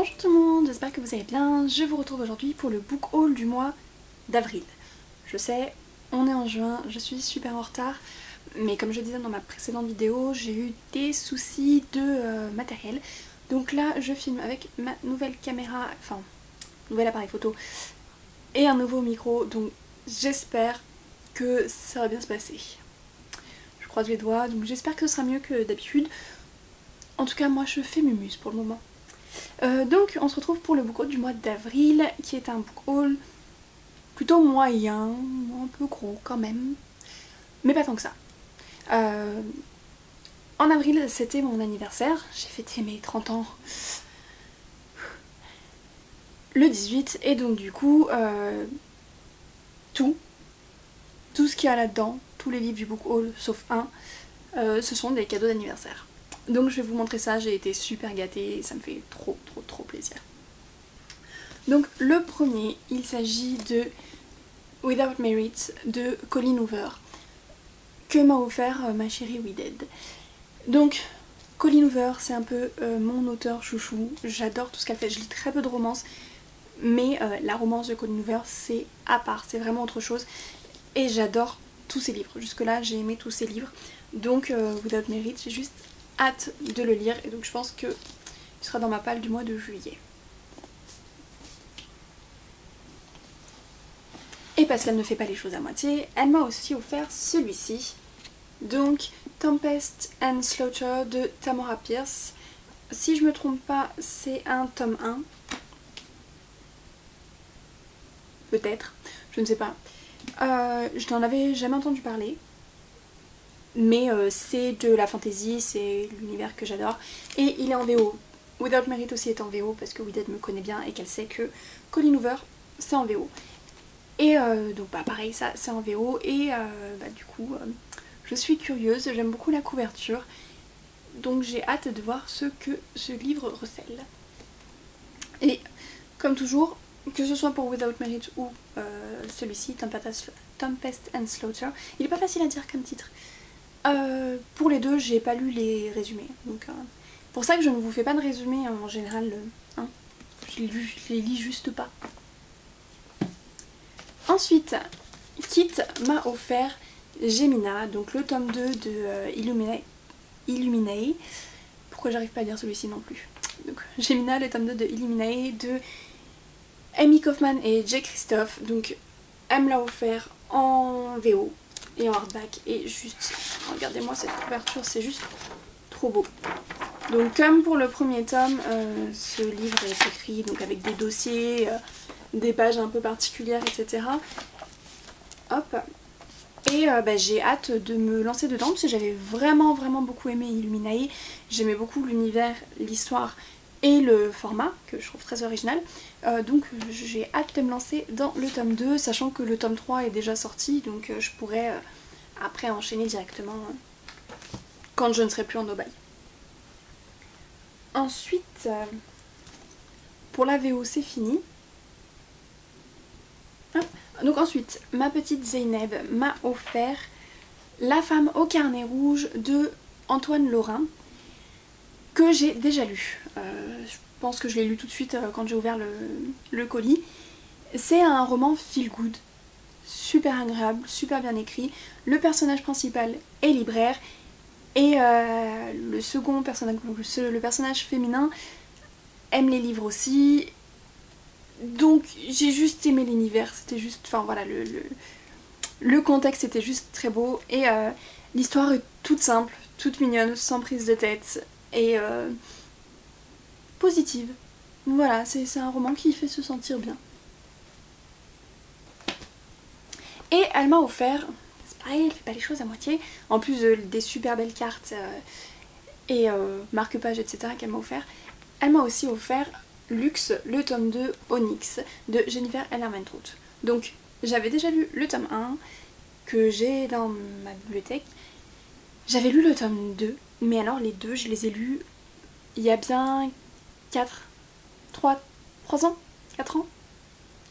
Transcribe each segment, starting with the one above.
Bonjour tout le monde, j'espère que vous allez bien. Je vous retrouve aujourd'hui pour le book haul du mois d'avril. Je sais, on est en juin, je suis super en retard, mais comme je disais dans ma précédente vidéo, j'ai eu des soucis de matériel. Donc là, je filme avec ma nouvelle caméra, enfin, nouvel appareil photo et un nouveau micro, donc j'espère que ça va bien se passer. Je croise les doigts, donc j'espère que ce sera mieux que d'habitude. En tout cas, moi je fais mumuse pour le moment. Donc on se retrouve pour le book haul du mois d'avril, qui est un book haul plutôt moyen, un peu gros quand même, mais pas tant que ça. En avril, c'était mon anniversaire, j'ai fêté mes 30 ans le 18, et donc du coup, tout ce qu'il y a là-dedans, tous les livres du book haul, sauf un, ce sont des cadeaux d'anniversaire. Donc je vais vous montrer ça, j'ai été super gâtée et ça me fait trop plaisir. Donc le premier, il s'agit de Without Merit de Colleen Hoover, que m'a offert ma chérie Weeded. Donc Colleen Hoover, c'est un peu mon auteur chouchou, j'adore tout ce qu'elle fait, je lis très peu de romances, mais la romance de Colleen Hoover c'est à part, c'est vraiment autre chose, et j'adore tous ses livres. Jusque là j'ai aimé tous ses livres, donc Without Merit, j'ai juste hâte de le lire, et donc je pense que il sera dans ma palle du mois de juillet. Et parce qu'elle ne fait pas les choses à moitié, elle m'a aussi offert celui-ci, donc Tempest and Slaughter de Tamora Pierce. Si je me trompe pas, c'est un tome 1. Peut-être, je ne sais pas. Je n'en avais jamais entendu parler. Mais c'est de la fantasy, c'est l'univers que j'adore. Et il est en VO. Without Merit aussi est en VO parce que Weeded me connaît bien et qu'elle sait que Colleen Hoover c'est en VO. Et donc bah pareil, ça c'est en VO. Et du coup, je suis curieuse, j'aime beaucoup la couverture. Donc j'ai hâte de voir ce que ce livre recèle. Et comme toujours, que ce soit pour Without Merit ou celui-ci, Tempest and Slaughter, il est pas facile à dire comme titre. Pour les deux, j'ai pas lu les résumés, donc pour ça que je ne vous fais pas de résumé en général, hein, je les lis juste pas. Ensuite, Kit m'a offert Gemina, donc le tome 2 de Illuminae. Pourquoi j'arrive pas à dire celui-ci non plus. Donc Gemina, le tome 2 de Illuminae de Amy Kaufman et Jay Christophe. Donc elle me l'a offert en VO et en hardback, et juste, regardez-moi cette couverture, c'est juste trop beau. Donc comme pour le premier tome, ce livre est écrit donc avec des dossiers, des pages un peu particulières, etc. Hop. Et j'ai hâte de me lancer dedans parce que j'avais vraiment beaucoup aimé Illuminae. J'aimais beaucoup l'univers, l'histoire et le format que je trouve très original. Donc j'ai hâte de me lancer dans le tome 2, sachant que le tome 3 est déjà sorti, donc je pourrais après enchaîner directement quand je ne serai plus en no-buy. Ensuite, pour la VO c'est fini. Donc ensuite, ma petite Zeynep m'a offert La femme au carnet rouge de Antoine Lorrain, que j'ai déjà lu. Je pense que je l'ai lu tout de suite quand j'ai ouvert le colis. C'est un roman feel good, super agréable, super bien écrit. Le personnage principal est libraire et le second personnage, le personnage féminin aime les livres aussi. Donc j'ai juste aimé l'univers, c'était juste, enfin voilà, le contexte était juste très beau, et l'histoire est toute simple, toute mignonne, sans prise de tête, et positive. Voilà, c'est un roman qui fait se sentir bien. Et elle m'a offert, c'est pareil, elle fait pas les choses à moitié, en plus des super belles cartes et marque-pages, etc. qu'elle m'a offert, elle m'a aussi offert Luxe, le tome 2 Onyx de Jennifer L. Armentrout. Donc j'avais déjà lu le tome 1 que j'ai dans ma bibliothèque. J'avais lu le tome 2, mais alors les deux je les ai lus il y a bien 3 ans, 4 ans,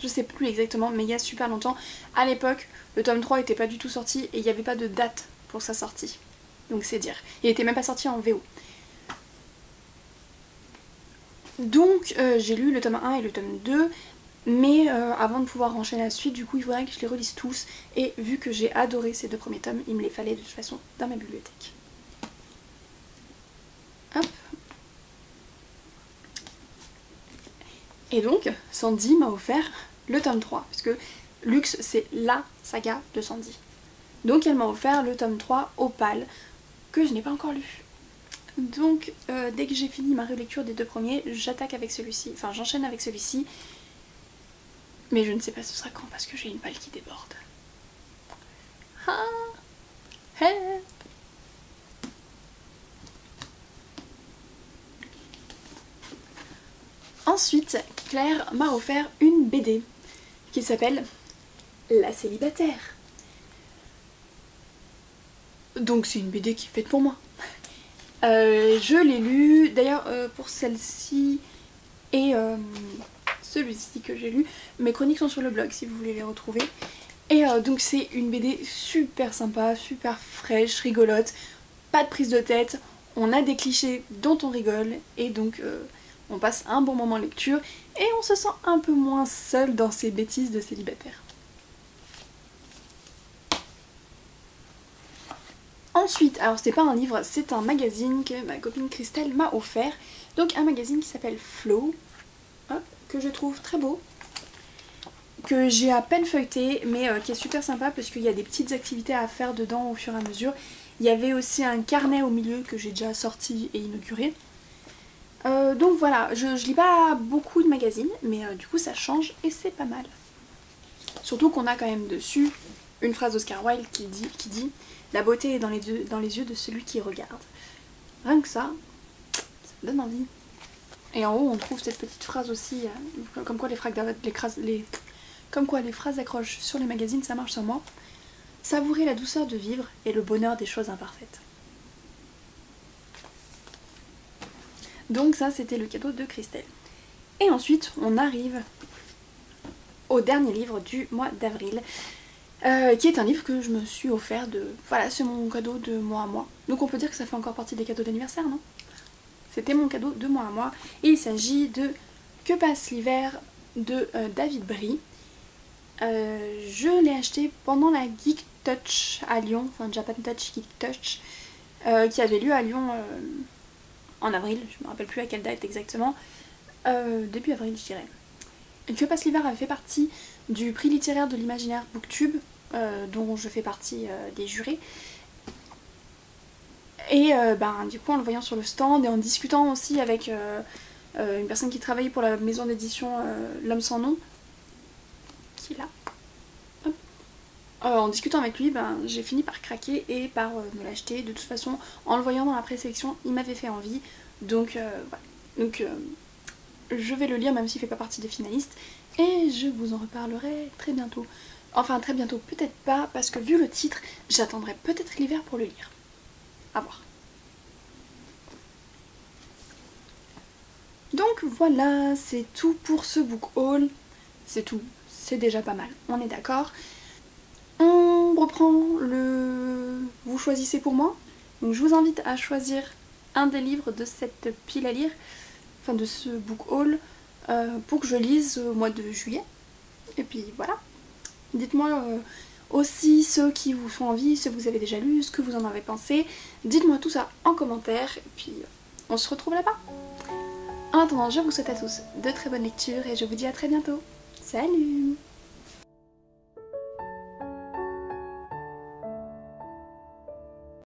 je sais plus exactement, mais il y a super longtemps. À l'époque, le tome 3 était pas du tout sorti et il n'y avait pas de date pour sa sortie. Donc c'est dire. Il était même pas sorti en VO. Donc j'ai lu le tome 1 et le tome 2, mais avant de pouvoir enchaîner la suite, du coup il faudrait que je les relise tous, et vu que j'ai adoré ces 2 premiers tomes, il me les fallait de toute façon dans ma bibliothèque. Hop. Et donc Sandy m'a offert le tome 3, parce que Luxe c'est LA saga de Sandy. Donc elle m'a offert le tome 3 Opale, que je n'ai pas encore lu. Donc dès que j'ai fini ma relecture des 2 premiers, j'attaque avec celui-ci, enfin j'enchaîne avec celui-ci. Mais je ne sais pas ce sera quand parce que j'ai une palle qui déborde. Ah, help. Ensuite, Claire m'a offert une BD qui s'appelle La Célibataire. Donc c'est une BD qui est faite pour moi. Je l'ai lue, d'ailleurs pour celle-ci et celui-ci que j'ai lu, mes chroniques sont sur le blog si vous voulez les retrouver. Et donc c'est une BD super sympa, super fraîche, rigolote, pas de prise de tête, on a des clichés dont on rigole et donc on passe un bon moment lecture et on se sent un peu moins seul dans ces bêtises de célibataire. Ensuite, alors c'est pas un livre, c'est un magazine que ma copine Christelle m'a offert. Donc un magazine qui s'appelle Flow, hop, que je trouve très beau, que j'ai à peine feuilleté, mais qui est super sympa parce qu'il y a des petites activités à faire dedans au fur et à mesure. Il y avait aussi un carnet au milieu que j'ai déjà sorti et inauguré. Donc voilà, je lis pas beaucoup de magazines, mais du coup ça change et c'est pas mal. Surtout qu'on a quand même dessus une phrase d'Oscar Wilde qui dit « La beauté est dans les yeux de celui qui regarde ». Rien que ça donne envie. Et en haut on trouve cette petite phrase aussi, comme quoi les phrases accrochent sur les magazines, ça marche sur moi. Savourer la douceur de vivre et le bonheur des choses imparfaites. Donc ça c'était le cadeau de Christelle. Et ensuite on arrive au dernier livre du mois d'avril, qui est un livre que je me suis offert de... Voilà, c'est mon cadeau de mois à moi. Donc on peut dire que ça fait encore partie des cadeaux d'anniversaire, non? C'était mon cadeau de mois à moi. Et il s'agit de Que passe l'hiver de David Brie. Je l'ai acheté pendant la Geek Touch à Lyon, enfin Japan Touch Geek Touch, qui avait lieu à Lyon en avril, je me rappelle plus à quelle date exactement, début avril je dirais. Que passe l'hiver avait fait partie du prix littéraire de l'imaginaire Booktube, dont je fais partie des jurés. Et du coup en le voyant sur le stand et en discutant aussi avec une personne qui travaillait pour la maison d'édition L'Homme sans nom, qui est là, en discutant avec lui, j'ai fini par craquer et par me l'acheter. De toute façon, en le voyant dans la présélection, il m'avait fait envie. Donc voilà. Donc je vais le lire même s'il fait pas partie des finalistes. Et je vous en reparlerai très bientôt. Enfin très bientôt, peut-être pas, parce que vu le titre, j'attendrai peut-être l'hiver pour le lire. À voir. Donc voilà, c'est tout pour ce book haul. C'est tout, c'est déjà pas mal, on est d'accord. On reprend le... Vous choisissez pour moi. Donc je vous invite à choisir un des livres de cette pile à lire, enfin de ce book haul, pour que je lise au mois de juillet. Et puis voilà. Dites-moi aussi ceux qui vous font envie, ceux que vous avez déjà lus, ce que vous en avez pensé. Dites-moi tout ça en commentaire et puis on se retrouve là-bas. En attendant, je vous souhaite à tous de très bonnes lectures et je vous dis à très bientôt. Salut!